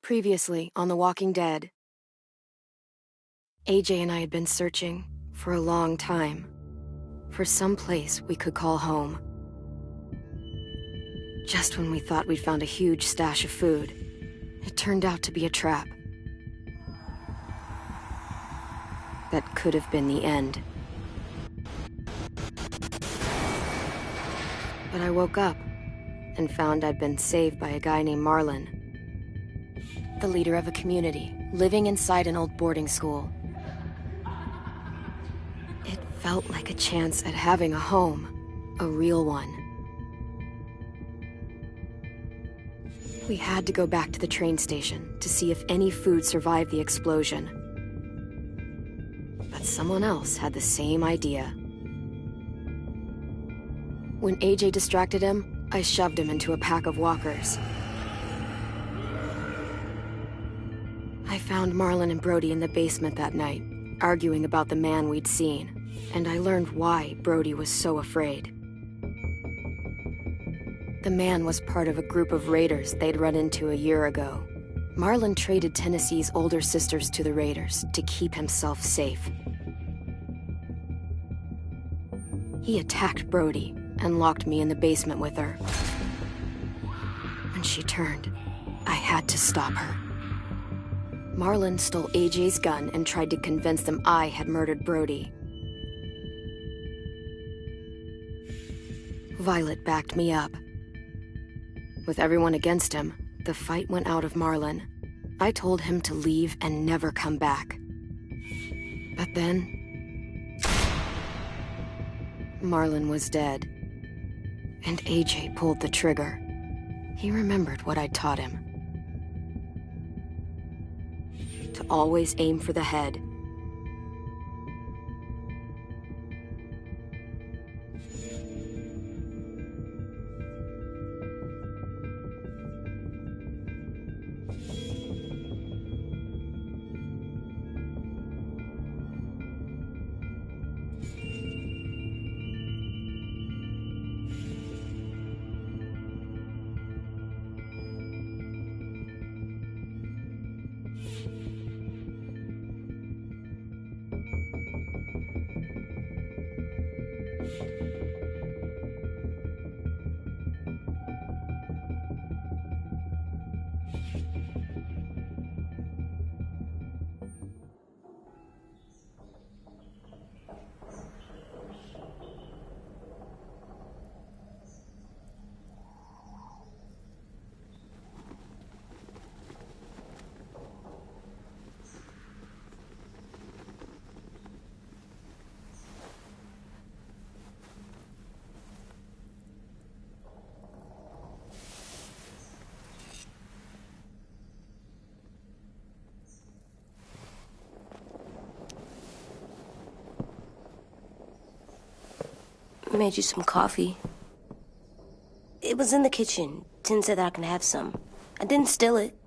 Previously on The Walking Dead. AJ and I had been searching for a long time for some place we could call home. Just when we thought we'd found a huge stash of food, it turned out to be a trap. That could have been the end. But I woke up and found I'd been saved by a guy named Marlon, the leader of a community living inside an old boarding school. It felt like a chance at having a home, a real one. We had to go back to the train station to see if any food survived the explosion. But someone else had the same idea. When AJ distracted him, I shoved him into a pack of walkers. I found Marlon and Brody in the basement that night, arguing about the man we'd seen, and I learned why Brody was so afraid. The man was part of a group of raiders they'd run into a year ago. Marlon traded Tennessee's older sisters to the raiders to keep himself safe. He attacked Brody and locked me in the basement with her. When she turned, I had to stop her. Marlon stole AJ's gun and tried to convince them I had murdered Brody. Violet backed me up. With everyone against him, the fight went out of Marlon. I told him to leave and never come back. But then, Marlon was dead, and AJ pulled the trigger. He remembered what I'd taught him. To always aim for the head. I made you some coffee. It was in the kitchen. Tin said that I can have some. I didn't steal it.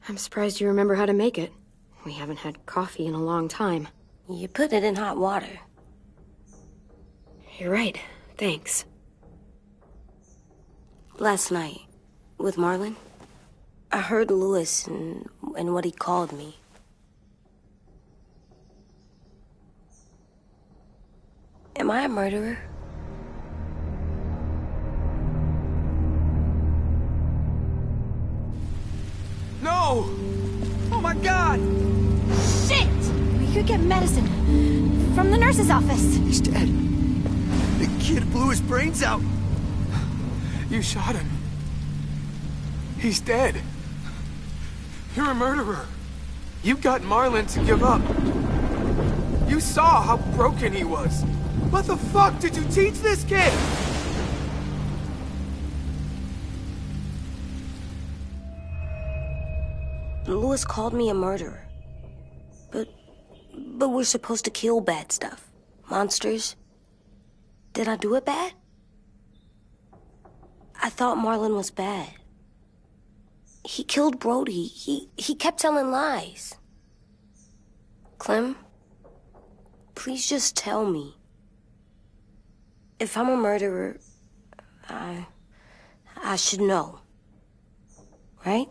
I'm surprised you remember how to make it. We haven't had coffee in a long time. You put it in hot water. You're right. Thanks. Last night, with Marlon, I heard Lewis and what he called me. Am I a murderer? No! Oh my God! Shit! We could get medicine from the nurse's office. He's dead. The kid blew his brains out. You shot him. He's dead. You're a murderer. You got Marlon to give up. You saw how broken he was. What the fuck did you teach this kid? Lewis called me a murderer. But we're supposed to kill bad stuff. Monsters. Did I do it bad? I thought Marlon was bad. He killed Brody. He kept telling lies. Clem, Please just tell me. If I'm a murderer, I should know. Right?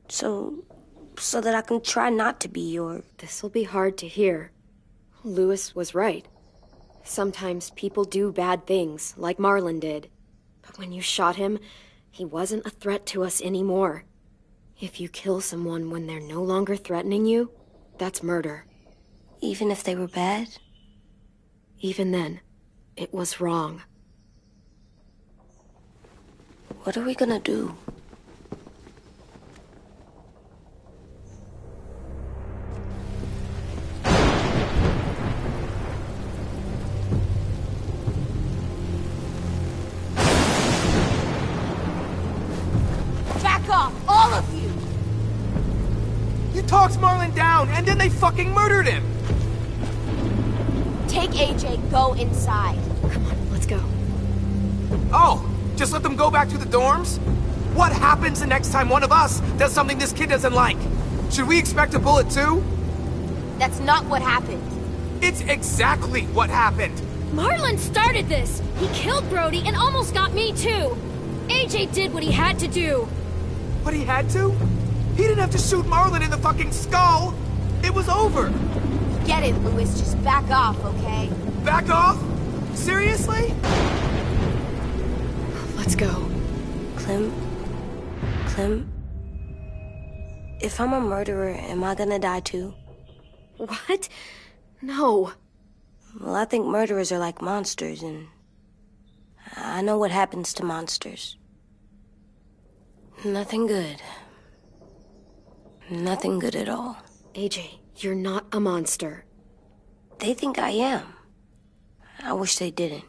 So that I can try not to be, or... This'll be hard to hear. Louis was right. Sometimes people do bad things, like Marlon did. But when you shot him, he wasn't a threat to us anymore. If you kill someone when they're no longer threatening you, that's murder. Even if they were bad? Even then, it was wrong. What are we gonna do? Back off, all of you! You talked Marlon down, and then they fucking murdered him! Take AJ, go inside. Come on, let's go. Oh, just let them go back to the dorms? What happens the next time one of us does something this kid doesn't like? Should we expect a bullet too? That's not what happened. It's exactly what happened! Marlon started this! He killed Brody and almost got me too! AJ did what he had to do! But he had to? He didn't have to shoot Marlon in the fucking skull! It was over! Get it, Louis, just back off, okay? Back off? Seriously? Let's go. Clem? If I'm a murderer, am I gonna die too? What? No. Well, I think murderers are like monsters, and I know what happens to monsters. Nothing good. Nothing good at all. AJ, you're not a monster. They think I am. I wish they didn't.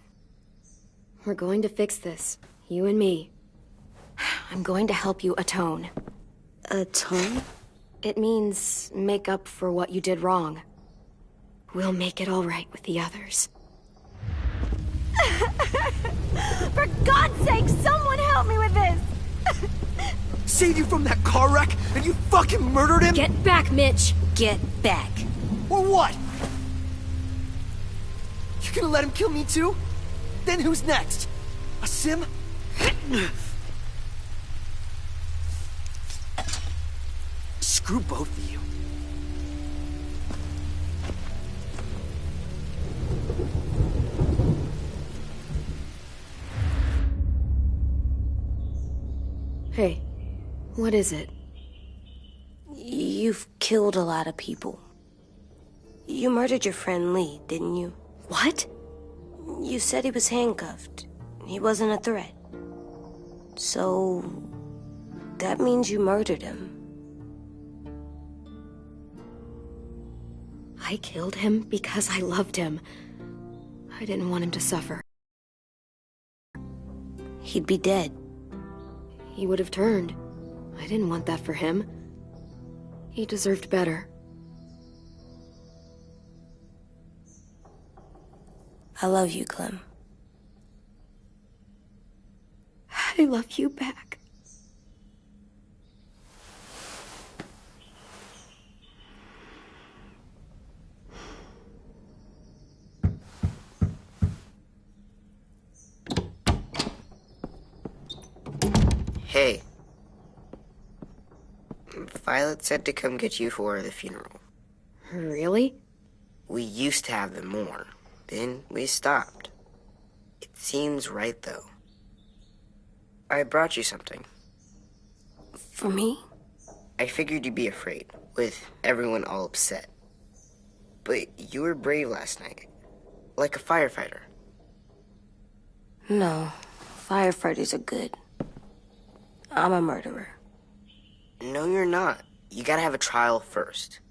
We're going to fix this. You and me. I'm going to help you atone. Atone? It means make up for what you did wrong. We'll make it all right with the others. For God's sake, someone help me with this! Saved you from that car wreck, and you fucking murdered him? Get back, Mitch! Get back. Or what? You're gonna let him kill me too? Then who's next? A sim? Screw both of you. Hey, what is it? You've killed a lot of people. You murdered your friend Lee, didn't you? What? You said he was handcuffed. He wasn't a threat. So... that means you murdered him. I killed him because I loved him. I didn't want him to suffer. He'd be dead. He would have turned. I didn't want that for him. He deserved better. I love you, Clem. I love you back. Hey. Violet said to come get you for the funeral. Really? We used to have them more. Then we stopped. It seems right, though. I brought you something. For me? I figured you'd be afraid, with everyone all upset. But you were brave last night. Like a firefighter. No. Firefighters are good. I'm a murderer. No, you're not. You gotta have a trial first.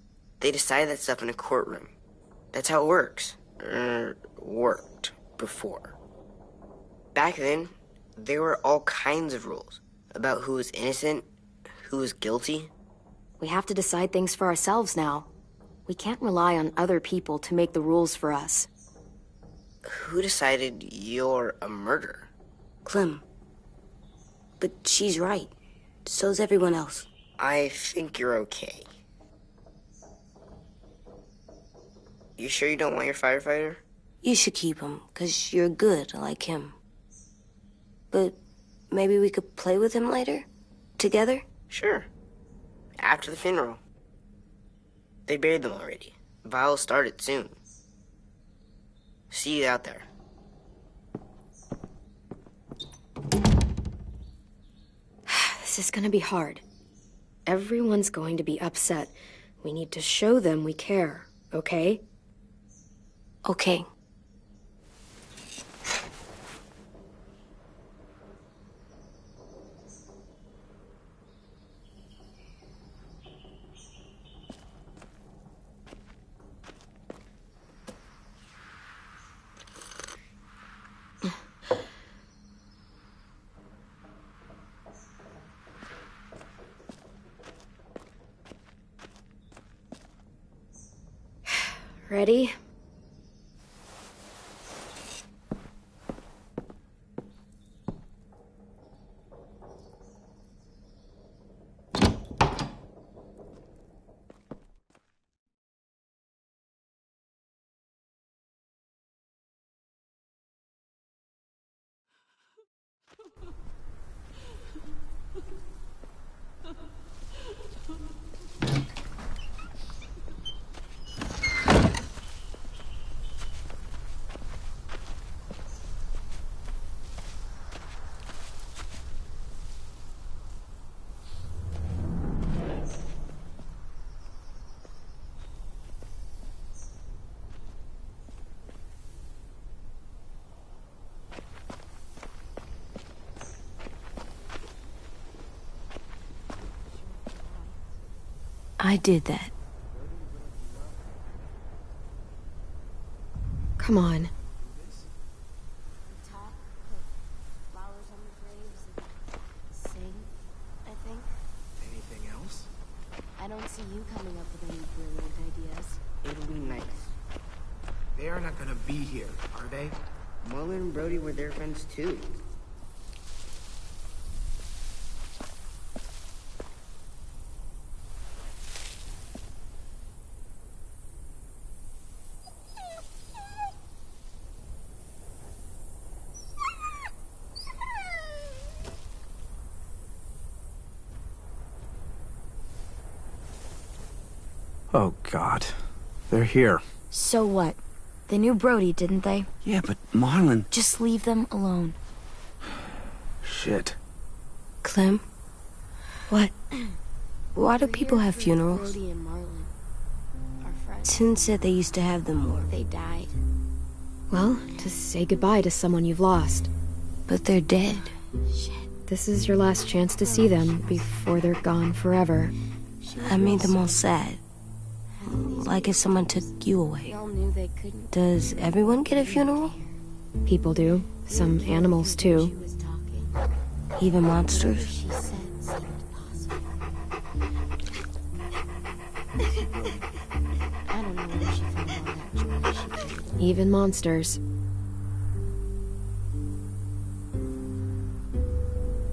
They decide that stuff in a courtroom. That's how it works. Worked before. Back then, there were all kinds of rules about who was innocent, who was guilty. We have to decide things for ourselves now. We can't rely on other people to make the rules for us. Who decided you're a murderer? Clem. But she's right. So's everyone else. I think you're okay. You sure you don't want your firefighter? You should keep him, 'cause you're good like him. But maybe we could play with him later? Together? Sure. After the funeral. They buried them already. Vile will start it soon. See you out there. This is gonna be hard. Everyone's going to be upset. We need to show them we care, okay? Okay. Ready? I did that. Come on. Talk, put flowers on the graves, and sing, I think. Anything else? I don't see you coming up with any brilliant ideas. It'll be nice. They are not gonna be here, are they? Marlon and Brody were their friends too. Oh, God. They're here. So what? They knew Brody, didn't they? Yeah, but Marlon... Just leave them alone. Shit. Clem? What? Why do people have funerals? Brody and Marlon are friends. Tin said they used to have them more. They died. Well, to say goodbye to someone you've lost. But they're dead. This is your last chance to see them before they're gone forever. I made them all sad. Like if someone took you away. They all knew they couldn't. Does everyone get a funeral? People do. Some animals, She too. was talking. Even monsters? She said seemed possible. I don't know where she found all that joy she did. Even monsters.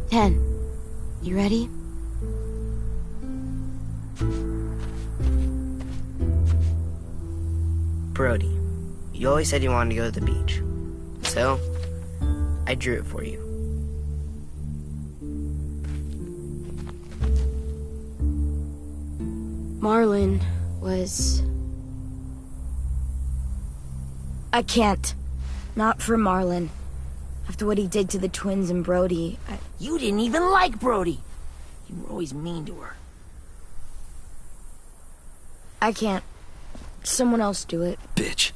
10. You ready? Brody, you always said you wanted to go to the beach. So, I drew it for you. Marlon was... I can't. Not for Marlon. After what he did to the twins and Brody, You didn't even like Brody. You were always mean to her. I can't. Someone else do it. Bitch.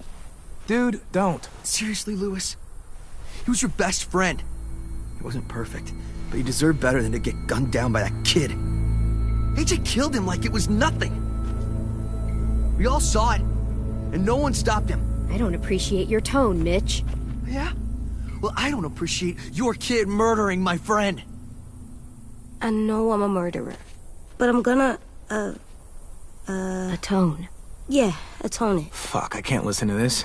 Dude, don't. Seriously, Lewis? He was your best friend. He wasn't perfect, but he deserved better than to get gunned down by that kid. AJ killed him like it was nothing. We all saw it, and no one stopped him. I don't appreciate your tone, Mitch. Yeah? Well, I don't appreciate your kid murdering my friend. I know I'm a murderer. But I'm gonna, Atone. yeah, atone it. Fuck, I can't listen to this.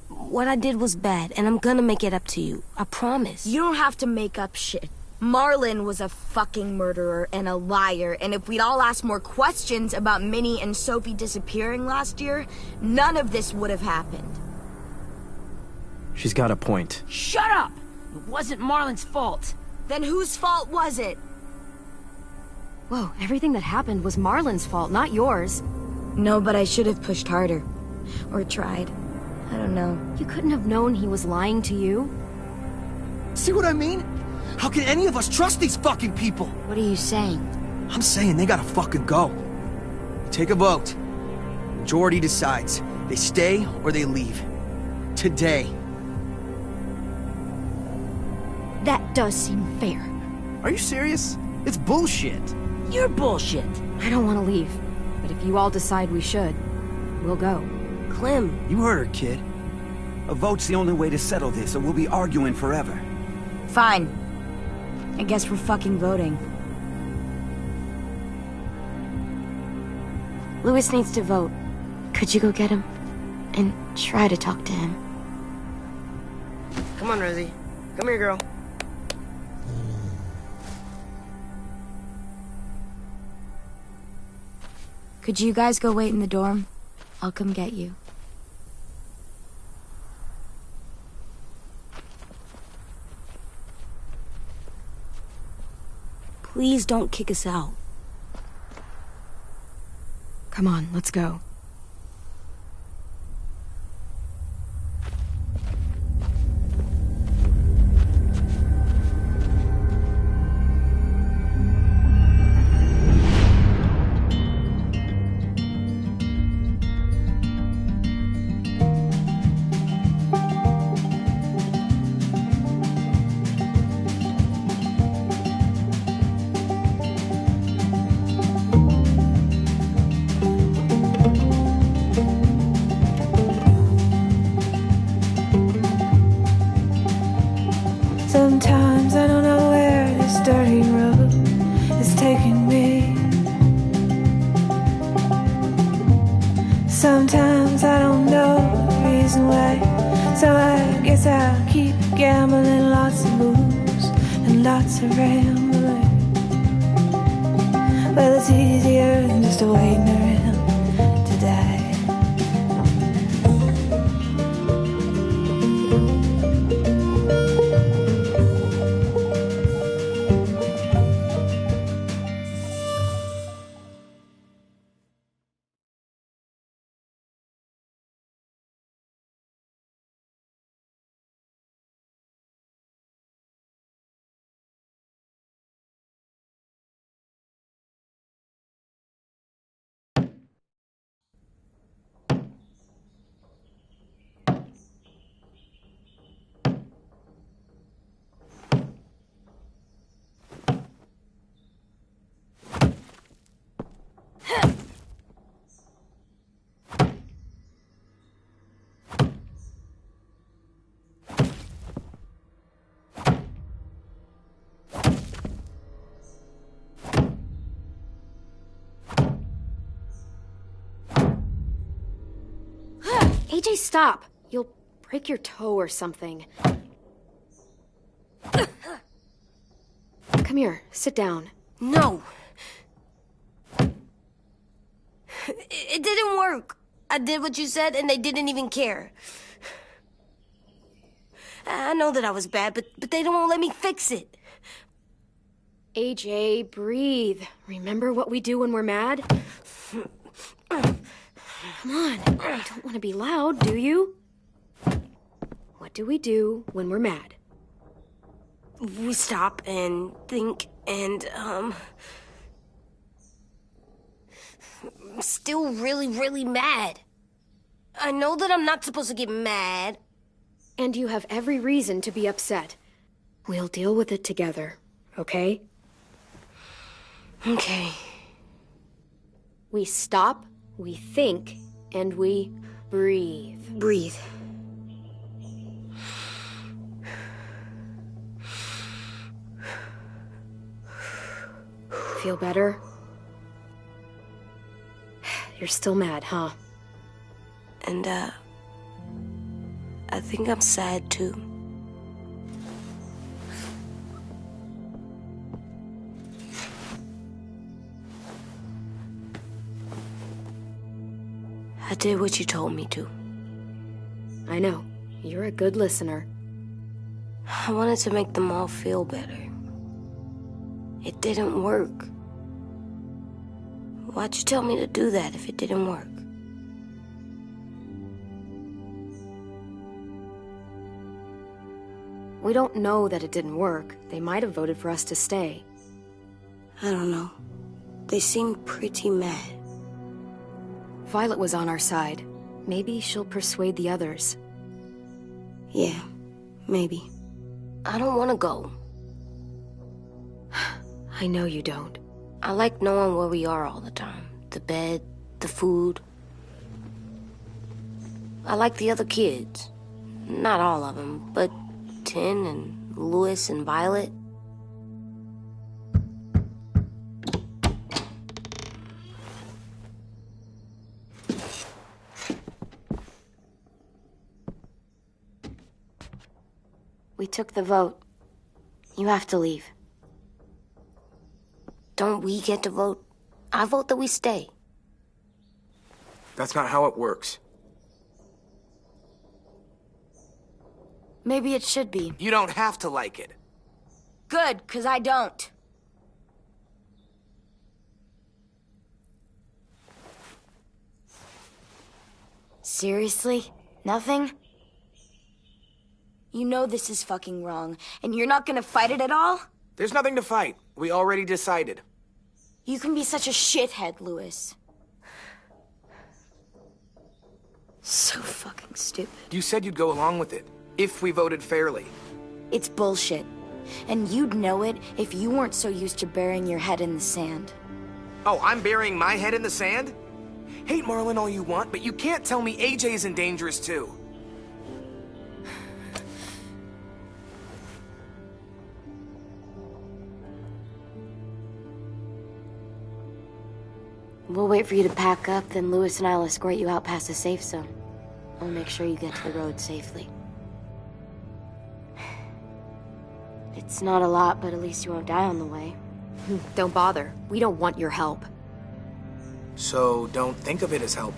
What I did was bad, and I'm gonna make it up to you. I promise. You don't have to make up shit. Marlon was a fucking murderer and a liar, and if we'd all asked more questions about Minnie and Sophie disappearing last year, none of this would have happened. She's got a point. Shut up! It wasn't Marlon's fault. Then whose fault was it? Whoa, everything that happened was Marlon's fault, not yours. No, but I should have pushed harder. Or tried. I don't know. You couldn't have known he was lying to you. See what I mean? How can any of us trust these fucking people? What are you saying? I'm saying they gotta fucking go. Take a vote. Majority decides. They stay or they leave. Today. That does seem fair. Are you serious? It's bullshit. You're bullshit. I don't want to leave, but if you all decide we should, we'll go. Clem, You heard her, kid. A vote's the only way to settle this, or we'll be arguing forever. Fine. I guess we're fucking voting. Louis needs to vote. Could you go get him? And try to talk to him. Come on, Rosie. Come here, girl. Could you guys go wait in the dorm? I'll come get you. Please don't kick us out. Come on, let's go. Sometimes I don't know where this dirty road is taking me. Sometimes I don't know the reason why. So I guess I'll keep gambling, lots of moves and lots of rambling. Well, it's easier than just waiting around to die. AJ, stop! You'll break your toe or something. Come here, sit down. No. It didn't work. I did what you said and they didn't even care. I know that I was bad, but they don't let me fix it. AJ, breathe. Remember what we do when we're mad? Come on, you don't want to be loud, do you? What do we do when we're mad? We stop and think and, I'm still really, really mad. I know that I'm not supposed to get mad. And you have every reason to be upset. We'll deal with it together, okay? Okay. We stop, we think, and we breathe. Breathe. Feel better? You're still mad, huh? And, I think I'm sad, too. I did what you told me to. I know. You're a good listener. I wanted to make them all feel better. It didn't work. Why'd you tell me to do that if it didn't work? We don't know that it didn't work. They might have voted for us to stay. I don't know. They seemed pretty mad. Violet was on our side. Maybe she'll persuade the others. Yeah, maybe. I don't want to go. I know you don't. I like knowing where we are all the time. The bed, the food. I like the other kids. Not all of them, but Tin and Louis and Violet. We took the vote. You have to leave. Don't we get to vote? I vote that we stay. That's not how it works. Maybe it should be. You don't have to like it. Good, 'cause I don't. Seriously? Nothing? You know this is fucking wrong, and you're not gonna fight it at all? There's nothing to fight. We already decided. You can be such a shithead, Louis. So fucking stupid. You said you'd go along with it, if we voted fairly. It's bullshit. And you'd know it if you weren't so used to burying your head in the sand. Oh, I'm burying my head in the sand? Hate Marlon all you want, but you can't tell me AJ isn't dangerous too. We'll wait for you to pack up, then Louis and I'll escort you out past the safe zone. I'll make sure you get to the road safely. It's not a lot, but at least you won't die on the way. Don't bother. We don't want your help. So don't think of it as help.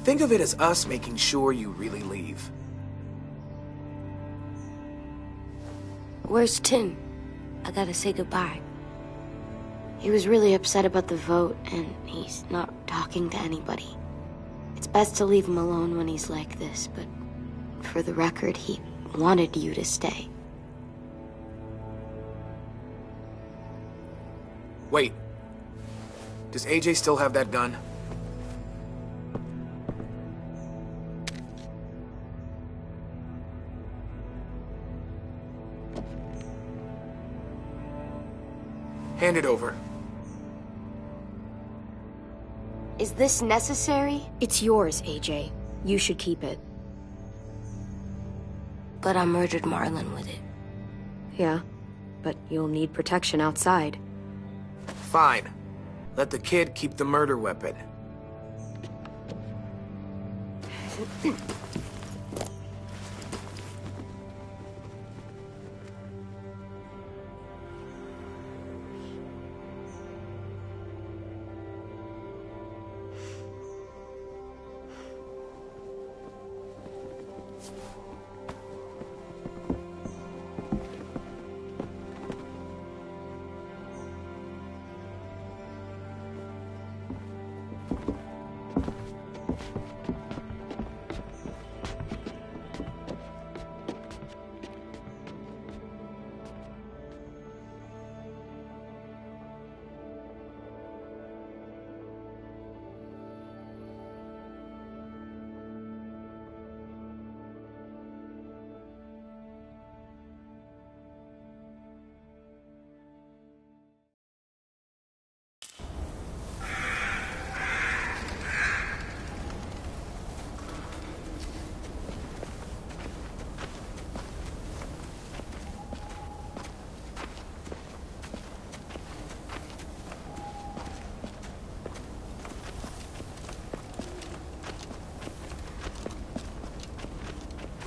Think of it as us making sure you really leave. Where's Tin? I gotta say goodbye. He was really upset about the vote, and he's not talking to anybody. It's best to leave him alone when he's like this, but for the record, he wanted you to stay. Wait. Does AJ still have that gun? Hand it over. Is this necessary? It's yours, AJ. You should keep it. But I murdered Marlon with it. Yeah, but you'll need protection outside. Fine. Let the kid keep the murder weapon.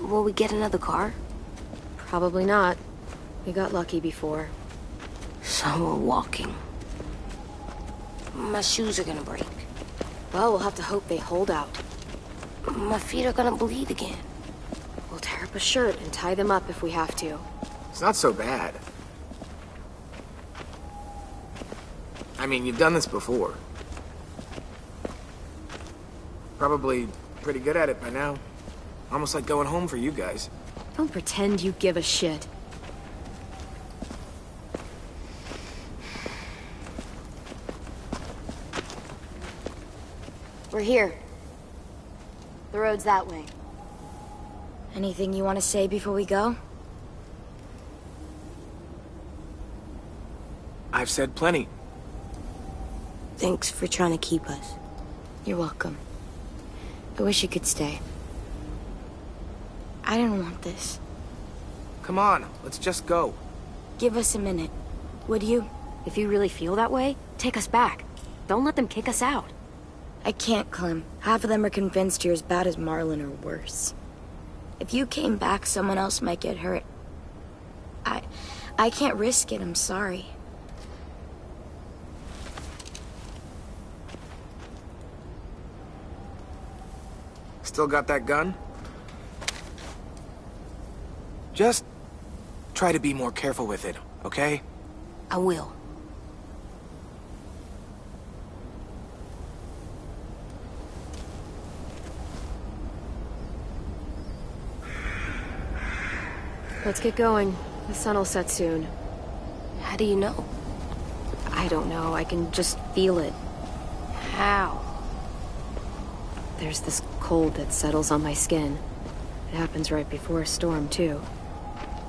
Will we get another car? Probably not. We got lucky before. So we're walking. My shoes are gonna break. Well, we'll have to hope they hold out. My feet are gonna bleed again. We'll tear up a shirt and tie them up if we have to. It's not so bad. I mean, you've done this before. Probably pretty good at it by now. Almost like going home for you guys. Don't pretend you give a shit. We're here. The road's that way. Anything you want to say before we go? I've said plenty. Thanks for trying to keep us. You're welcome. I wish you could stay. I didn't want this. Come on, let's just go. Give us a minute, would you? If you really feel that way, take us back. Don't let them kick us out. I can't, Clem. Half of them are convinced you're as bad as Marlon or worse. If you came back, someone else might get hurt. I can't risk it, I'm sorry. Still got that gun? Just try to be more careful with it, okay? I will. Let's get going. The sun will set soon. How do you know? I don't know. I can just feel it. How? There's this cold that settles on my skin. It happens right before a storm, too.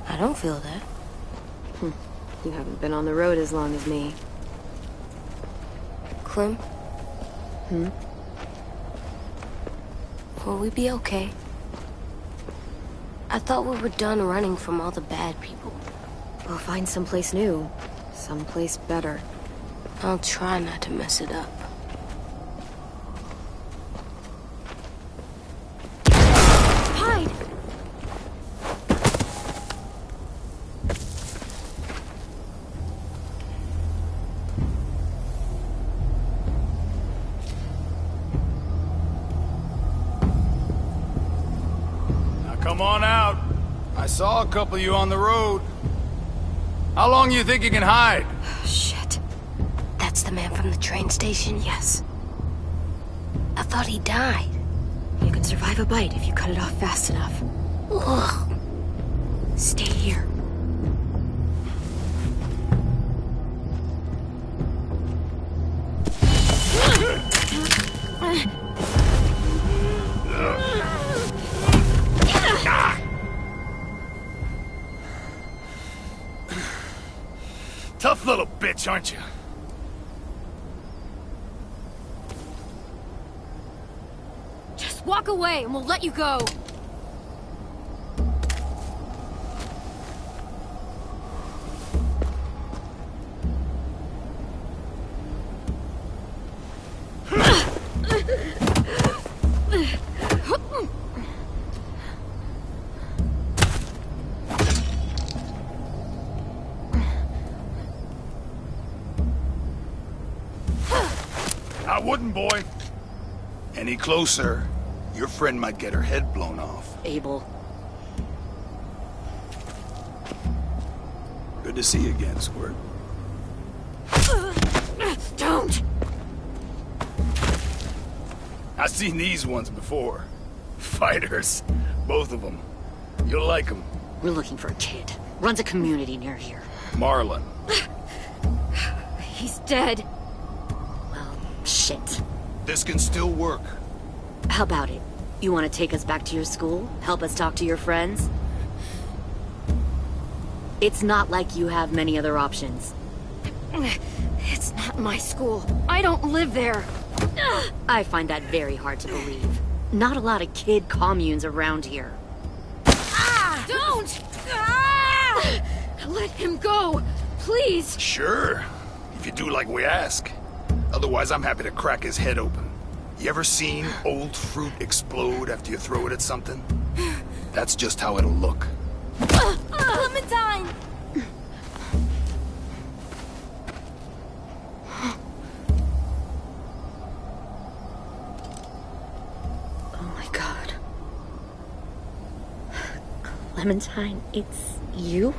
I don't feel that. You haven't been on the road as long as me. Clem? Will we be okay? I thought we were done running from all the bad people. We'll find someplace new. Someplace better. I'll try not to mess it up. Hide! Come on out. I saw a couple of you on the road. How long you think you can hide? Shit. That's the man from the train station? Yes. I thought he died. You can survive a bite if you cut it off fast enough. Ugh. Stay here. Tough little bitch, aren't you? Just walk away and we'll let you go. I wouldn't, boy. Any closer, your friend might get her head blown off. Abel. Good to see you again, Squirt. Don't! I've seen these ones before. Fighters. Both of them. You'll like them. We're looking for a kid. Runs a community near here. Marlon. He's dead. Well, shit. This can still work. How about it? You want to take us back to your school? Help us talk to your friends? It's not like you have many other options. It's not my school. I don't live there. I find that very hard to believe. Not a lot of kid communes around here. Don't! Let him go, please. Sure. If you do like we ask. Otherwise, I'm happy to crack his head open. You ever seen old fruit explode after you throw it at something? That's just how it'll look. Clementine! Clementine, it's you?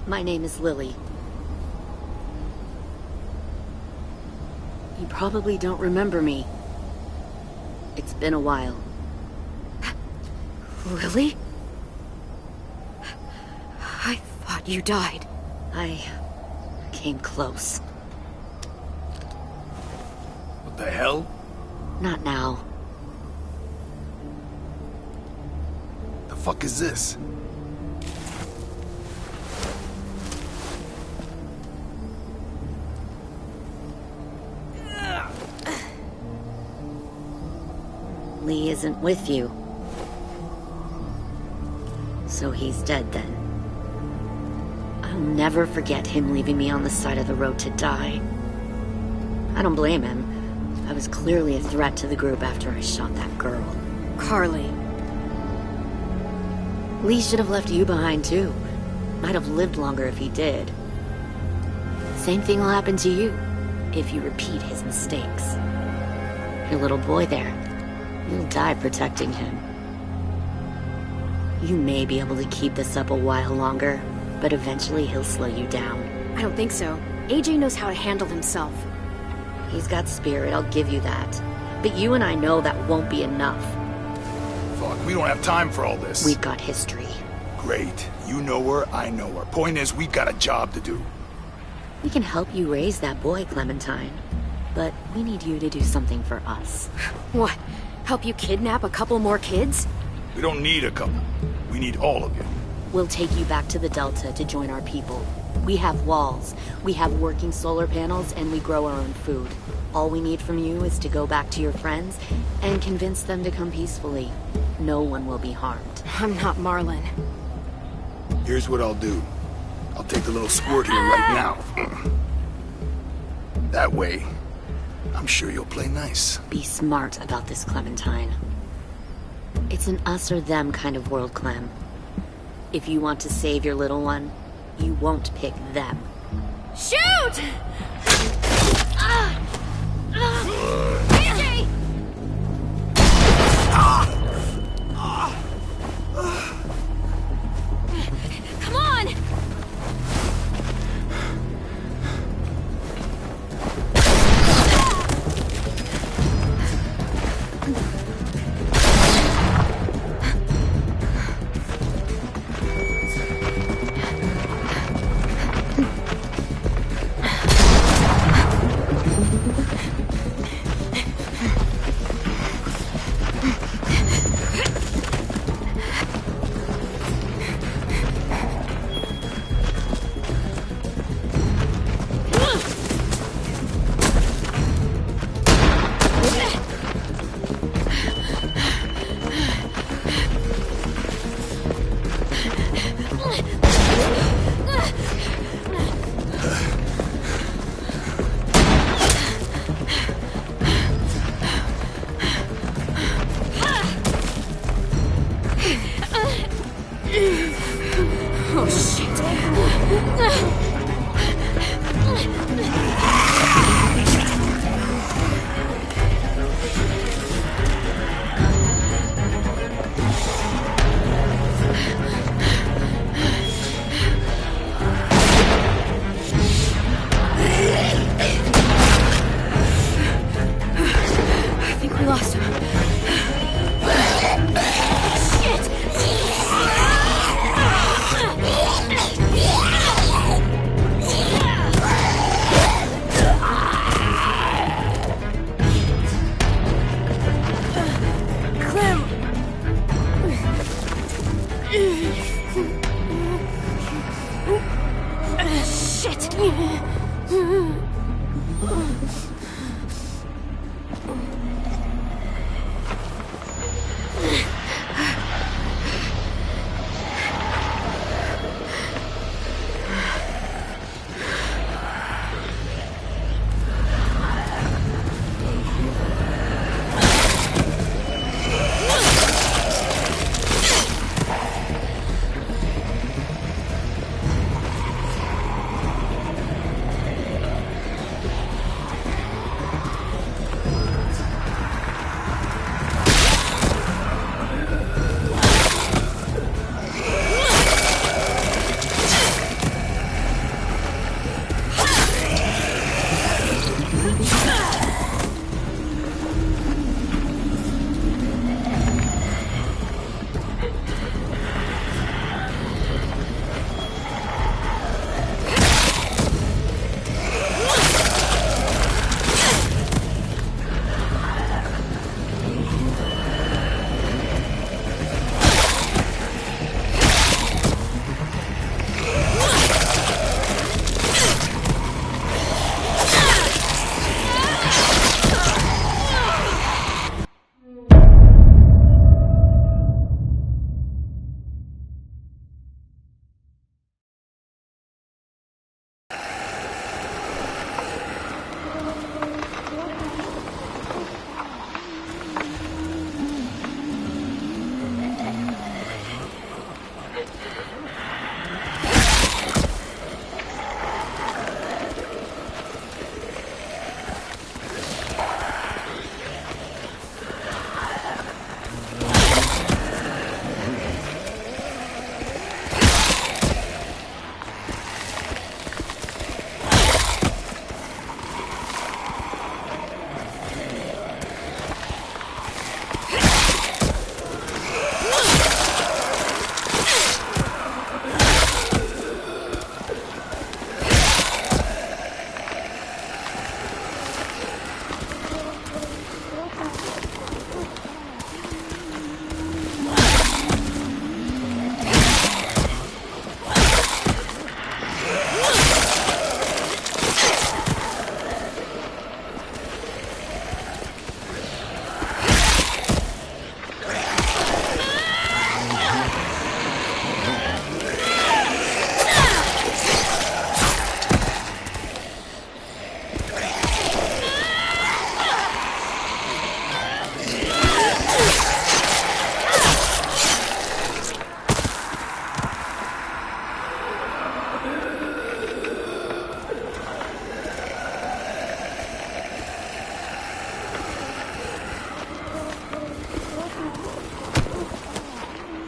My name is Lily. You probably don't remember me. It's been a while. Lily? I thought you died. I came close. What the hell? Not now. The fuck is this? Lee isn't with you. So he's dead then. I'll never forget him leaving me on the side of the road to die. I don't blame him. I was clearly a threat to the group after I shot that girl. Carly. Lee should have left you behind too. Might have lived longer if he did. Same thing will happen to you, if you repeat his mistakes. Your little boy there, you'll die protecting him. You may be able to keep this up a while longer, but eventually he'll slow you down. I don't think so. AJ knows how to handle himself. He's got spirit, I'll give you that. But you and I know that won't be enough. Fuck, we don't have time for all this. We've got history. Great. You know her, I know her. Point is, we've got a job to do. We can help you raise that boy, Clementine. But we need you to do something for us. What? Help you kidnap a couple more kids? We don't need a couple. We need all of you. We'll take you back to the Delta to join our people. We have walls, we have working solar panels, and we grow our own food. All we need from you is to go back to your friends and convince them to come peacefully. No one will be harmed. I'm not Marlon. Here's what I'll do. I'll take the little squirt here right now. That way, I'm sure you'll play nice. Be smart about this, Clementine. It's an us or them kind of world, Clem. If you want to save your little one, you won't pick them. Shoot! AJ! Come on!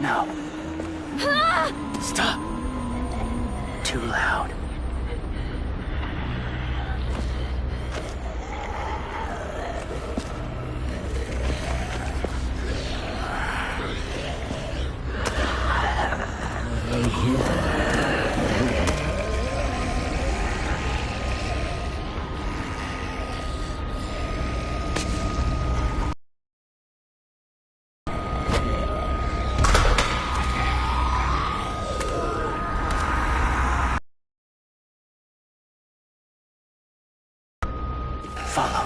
No. Stop. Too loud. Follow.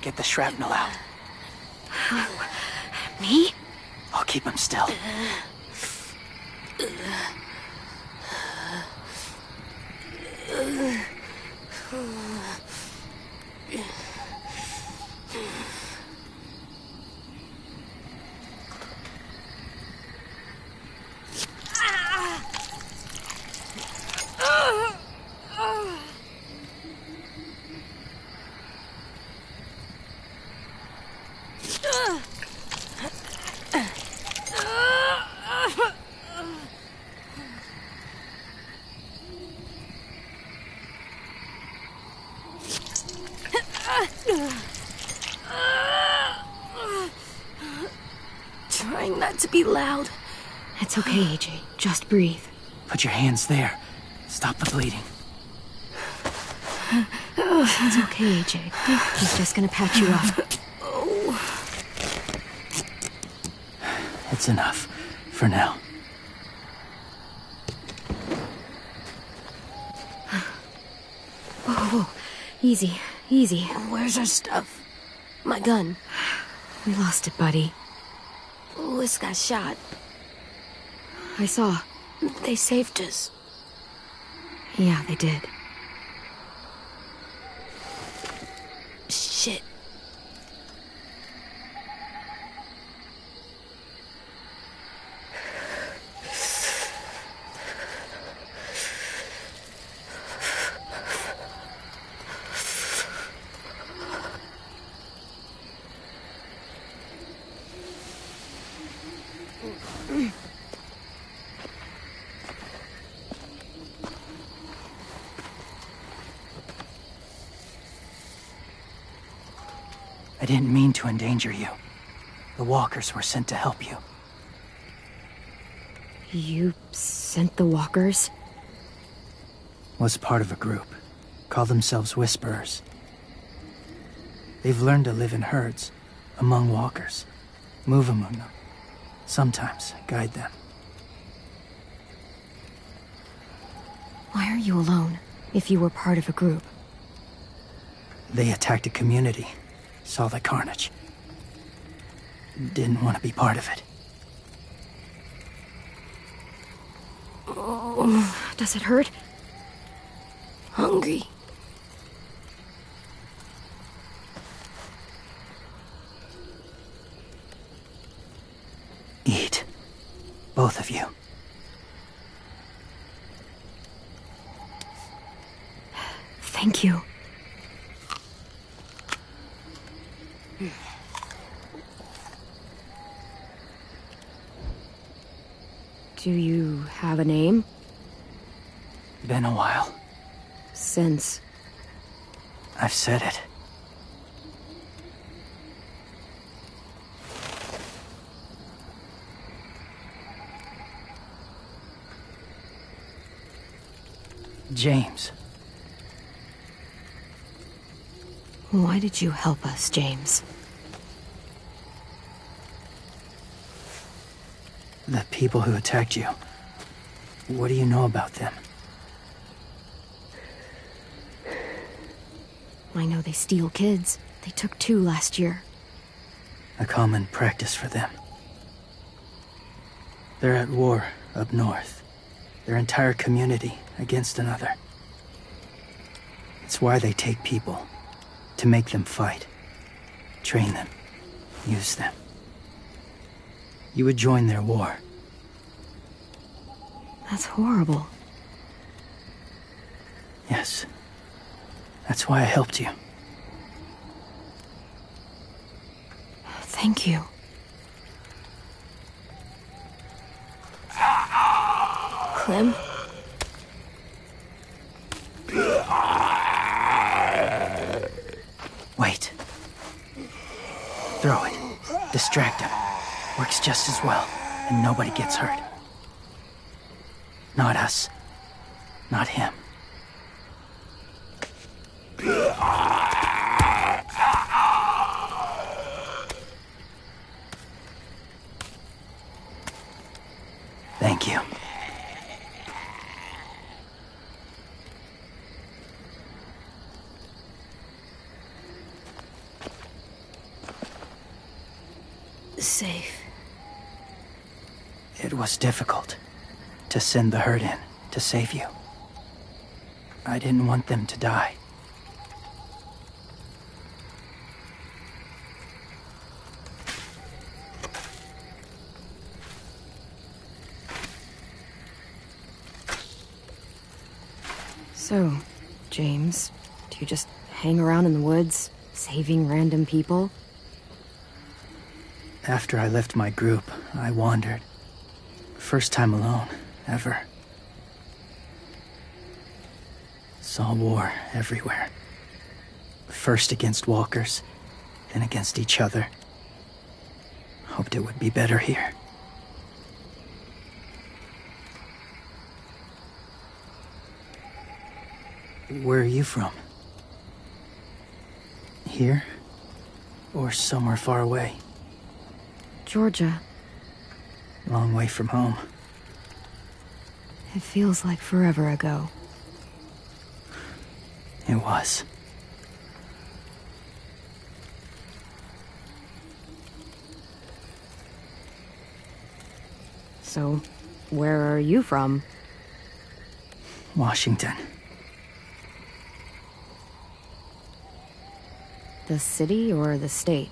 Get the shrapnel out. Me? I'll keep him still. Trying not to be loud. It's okay, AJ. Just breathe. Put your hands there. Stop the bleeding. It's okay, AJ. He's just gonna patch you up. It's enough. For now. Whoa. Easy. Easy. Where's our stuff? My gun. We lost it, buddy. Louis got shot. I saw. They saved us. Yeah, they did. Shit. I didn't mean to endanger you. The walkers were sent to help you. You sent the walkers? Was part of a group. Call themselves Whisperers. They've learned to live in herds, among walkers. Move among them. Sometimes guide them. Why are you alone, if you were part of a group? They attacked a community. Saw the carnage. Didn't want to be part of it. Oh, does it hurt? Hungry. Eat. Both of you. Thank you. Do you have a name? Been a while. Since... I've said it. James. Why did you help us, James? The people who attacked you. What do you know about them? I know they steal kids. They took 2 last year. A common practice for them. They're at war up north. Their entire community against another. It's why they take people. To make them fight. Train them. Use them. You would join their war. That's horrible. Yes. That's why I helped you. Thank you. Clem? Wait. Throw it. Distract him. Works just as well, and nobody gets hurt. Not us. Not him. Thank you. Safe. It was difficult to send the herd in to save you. I didn't want them to die. So, James, do you just hang around in the woods, saving random people? After I left my group, I wandered. First time alone, ever. Saw war everywhere. First against walkers, then against each other. Hoped it would be better here. Where are you from? Here? Or somewhere far away? Georgia. Long way from home. It feels like forever ago. It was. So, where are you from? Washington. The city or the state?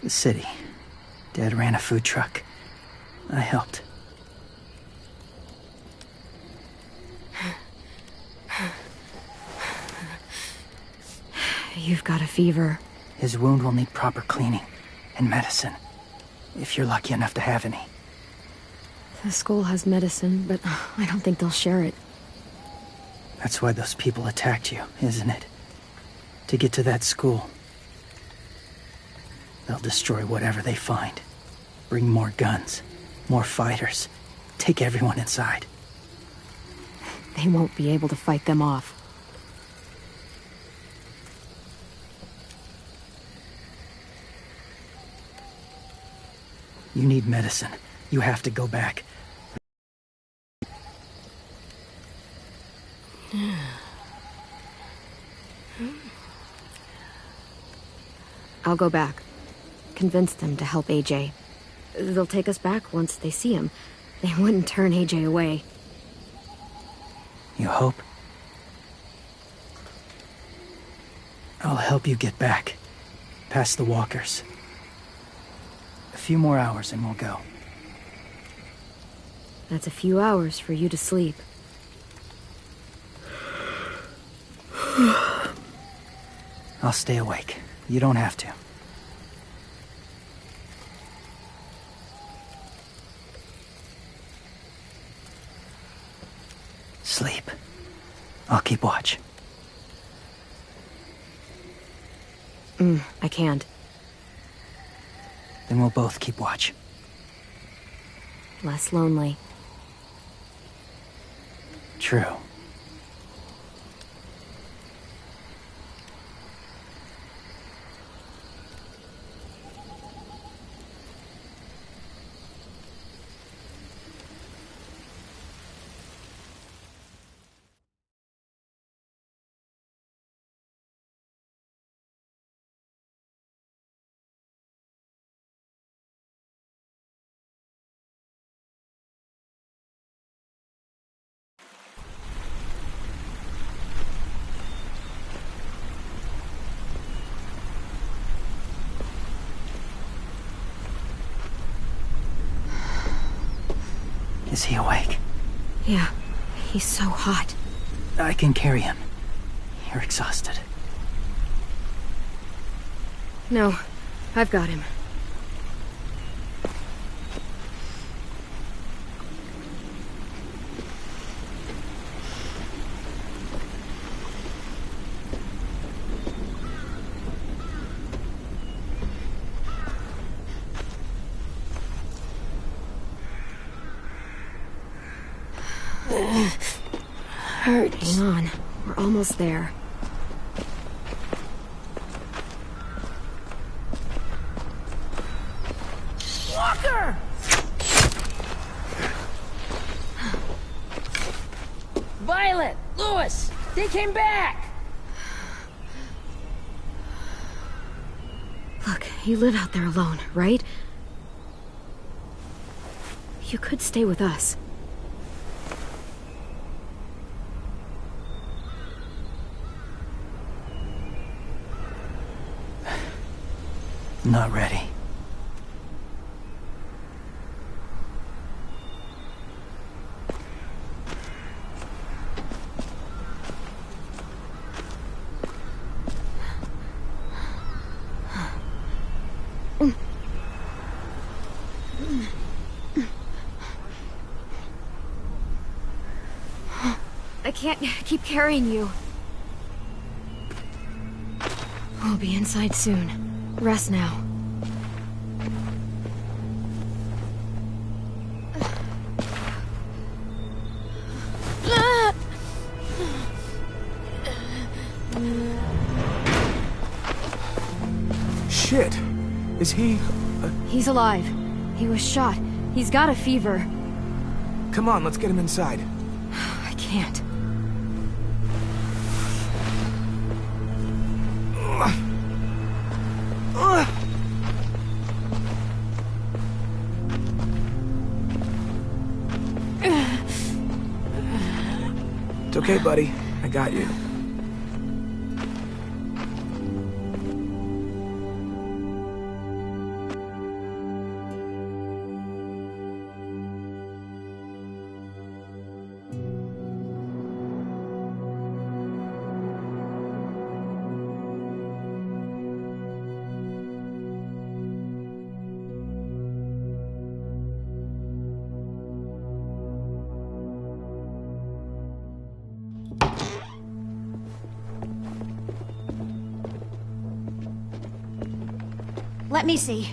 The city. Dad ran a food truck. I helped. You've got a fever. His wound will need proper cleaning and medicine, if you're lucky enough to have any. The school has medicine, but I don't think they'll share it. That's why those people attacked you, isn't it? To get to that school. They'll destroy whatever they find. Bring more guns, more fighters. Take everyone inside. They won't be able to fight them off. You need medicine. You have to go back. I'll go back. Convince them to help AJ. They'll take us back once they see him. They wouldn't turn AJ away. You hope? I'll help you get back. Past the walkers. A few more hours and we'll go. That's a few hours for you to sleep. I'll stay awake. You don't have to. Sleep. I'll keep watch. I can't. Then we'll both keep watch. Less lonely. True. Is he awake? Yeah, he's so hot. I can carry him. You're exhausted. No, I've got him. Hurts. Hang on, we're almost there. Walker! Violet! Lewis! They came back! Look, you live out there alone, right? You could stay with us. Not ready. I can't keep carrying you. We'll be inside soon. Rest now. Shit. Is he... He's alive. He was shot. He's got a fever. Come on, let's get him inside. I can't. It's okay, buddy. I got you. Let me see.